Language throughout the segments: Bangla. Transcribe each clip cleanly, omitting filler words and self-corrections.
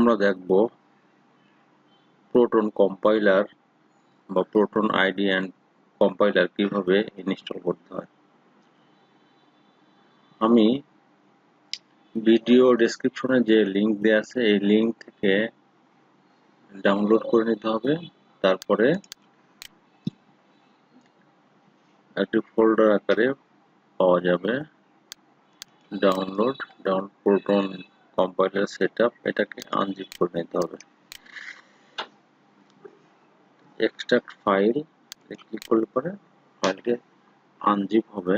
আমরা দেখব প্রোটন কম্পাইলার বা প্রোটন আইডি এন্ড কম্পাইলার কিভাবে ইনস্টল করতে হয়। আমি ভিডিও ডেসক্রিপশনে যে লিংক দেওয়া আছে এই লিংক থেকে ডাউনলোড করে নিতে হবে। তারপরে একটি ফোল্ডার আকারে পাওয়া যাবে ডাউনলোড প্রোটন কম্পাইলার সেটআপ, এটাকে আনজিপ করে নিতে হবে। এক্সট্রাক্ট ফাইল ক্লিক করলে পরে ফাইলটি আনজিপ হবে,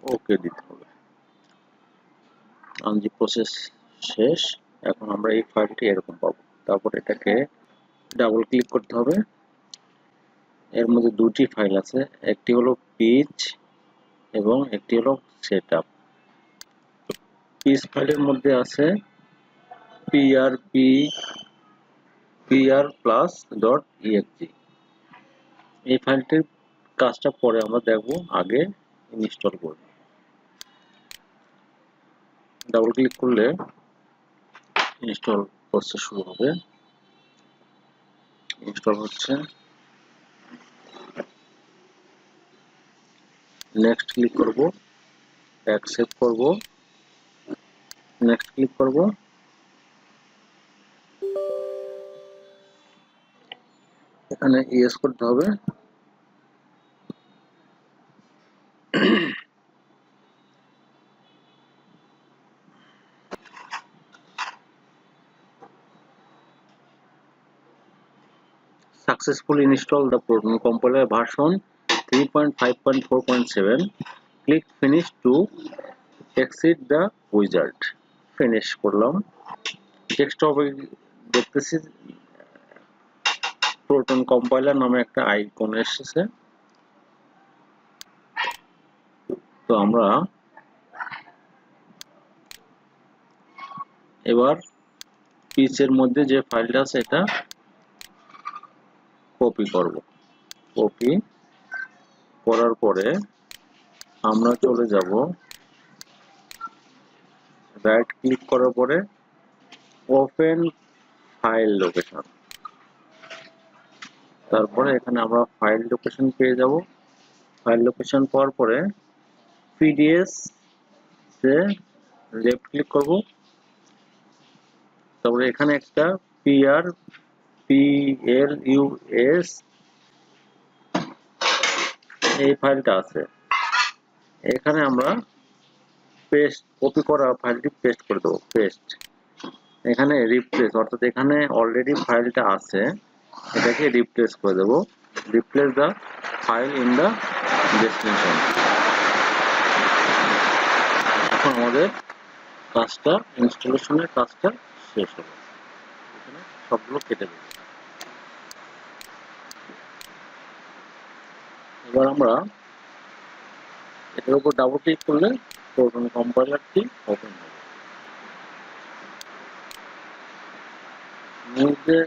ওকে দিতে হবে। আনজিপ প্রসেস শেষ। এখন আমরা এই ফাইলটি এরকম পাবো। তারপর এটাকে ডাবল ক্লিক করতে হবে। এর মধ্যে দুটি ফাইল আছে, একটি হলো পিচ এবং একটি হলো সেটআপ। পিচ ফাইলের মধ্যে আছে pr+.exe। এই ফাইলটির কাজটা পরে আমরা দেখব, আগে ইনস্টল করব। ডাবল ক্লিক করলে ইনস্টল প্রসেস শুরু হবে। ইনস্টল হচ্ছে। নেক্সট ক্লিক করব, অ্যাকসেপ্ট করব, নেক্সট ক্লিক করব। এখানে ইয়েস করতে হবে। Successfully install the proton compiler version 3.5.4.7. Click finish to exit the wizard. Finish করলাম। ডেস্কটপে দেখতেছি প্রোটন কম্পাইলার নামে একটা আইকন এসেছে। তো আমরা এবার পিচের মধ্যে যে ফাইলটা আছে এটা কপি করব। কপি করার পরে আমরা চলে যাব, রাইট ক্লিক করার পরে ওপেন ফাইল লোকেশন। তারপরে এখানে আমরা ফাইল লোকেশন পেয়ে যাব। ফাইল লোকেশন পাওয়ার পরে পিডিএস তে লেফট ক্লিক করব। তারপরে এখানে একটা PLUS এই ফাইলটা আছে, এখানে আমরা পেস্ট কপি করা ফাইলটি পেস্ট করে দেবো। পেস্ট, এখানে রিপ্লেস, অর্থাৎ এখানে অলরেডি ফাইলটা আছে, এটাকে রিপ্লেস করে দেবো। Replace the file in the destination. এখন আমাদের কাজটা, ইনস্টলেশনের কাজটা শেষ হবে। এখানে সবগুলো কেটে দেবো। এবার আমরা এটার উপর ডাবল ক্লিক করলে প্রোটন কম্পাইলারটি ওপেন হবে। নিচে